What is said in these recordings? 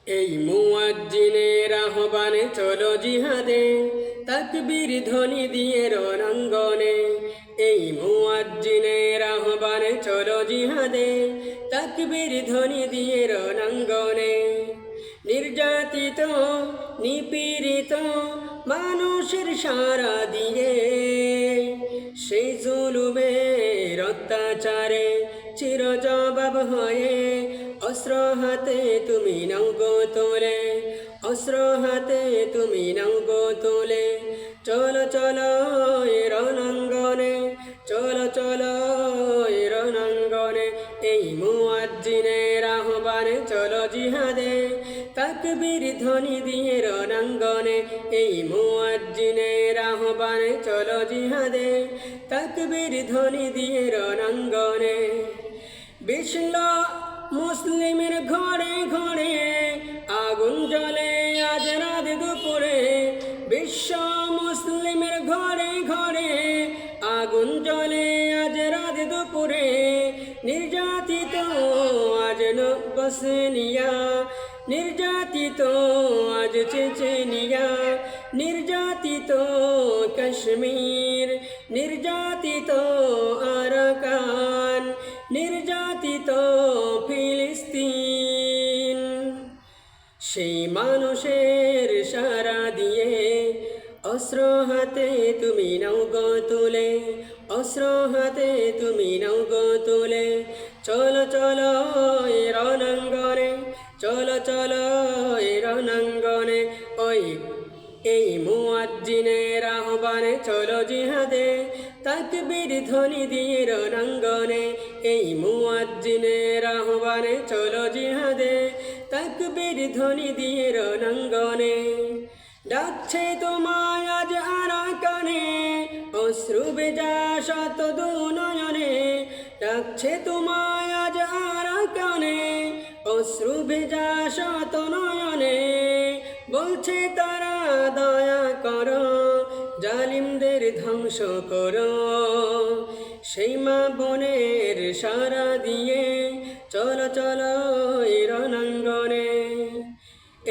এই মুয়াজ্জিনের আহ্বানে চলো জিহাদে, তাকবীর ধ্বনি দিয়ে রণাঙ্গনে। এই মুয়াজ্জিনের আহ্বানে চলো জিহাদে, তাকবীর ধ্বনি দিয়ে রণাঙ্গনে। নির্যাতিত নিপীড়িত মানুষের সারা দিয়ে, সেই জুলুমের অত্যাচারে চির জবাব হয়ে অস্ত্র হাতে তুমি নাও গো তোলে, অস্ত্র হাতে তুমি নাও গো তোলে। চলো চলো রণাঙ্গনে, চলো চলো রণাঙ্গনে। এই মুয়াজ্জিনের আহ্বানে চলো জিহাদে, তাকবীর ধ্বনি দিয়ে রণাঙ্গনে। এই মুয়াজ্জিনের আহ্বানে চলো জিহাদে, তাকবীর ধ্বনি দিয়ে রণাঙ্গনে। বিশ্ব মুসলিমের ঘরে ঘরে আগুন জ্বলে আজ রাত দুপুরে। বিশ্ব মুসলিমের ঘরে ঘরে আগুন জ্বলে আজ রাত দুপুরে। নির্যাতিত আজ বসনিয়া, নির্যাতিত আজ চেচেনিয়া, নির্যাতিত কাশ্মীর, নির্যাতিত আরাকান, নির্যাতিত ফিলিস্তিন। সেই মানুষের সারা দিয়ে অস্ত্র হাতে তুমি নাও গো তুলে, অস্ত্র হাতে তুমি নাও গো তুলে। চলো চলো রণাঙ্গনে, চলো চলো রণাঙ্গনে। ওই এই মুয়াজ্জিনের আহ্বানে চলো জিহাদে, তাকবীর ধ্বনি দিয়ে রণাঙ্গনে। এই মুয়াজ্জিনের আহ্বানে চলো জিহাদে, তাকবীর ধ্বনি দিয়ে রণাঙ্গনে। ডাকছে তোমায় আজ আরাকানে, অশ্রু ভেজা শত দুনয়নে। ডাকছে তোমায় আজ আরাকানে, অশ্রু ভেজা শত নয়নে। বলছে তারা দয়া করো, জালিমদের ধ্বংস করো। সেই মা বোনের সারা দিয়ে চলো চলো রণাঙ্গনে।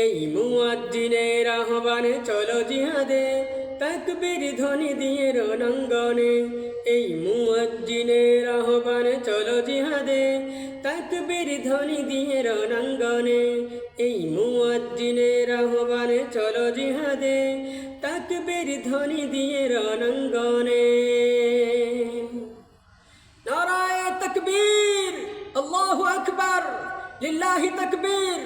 এই মুয়াজ্জিনের আহ্বানে চলো জিহাদে, তাকবীর ধ্বনি দিয়ে রণাঙ্গনে। এই মুয়াজ্জিনের আহ্বানে চলো জিহাদে, তাকবীর ধ্বনি দিয়ে রণাঙ্গনে। এই মুয়াজ্জিনের আহ্বানে চলো জিহাদে, তাকবীর ধ্বনি দিয়ে রণাঙ্গনে। নারায়ে তাকবীর, আল্লাহু আকবার, লিল্লাহি তাকবীর।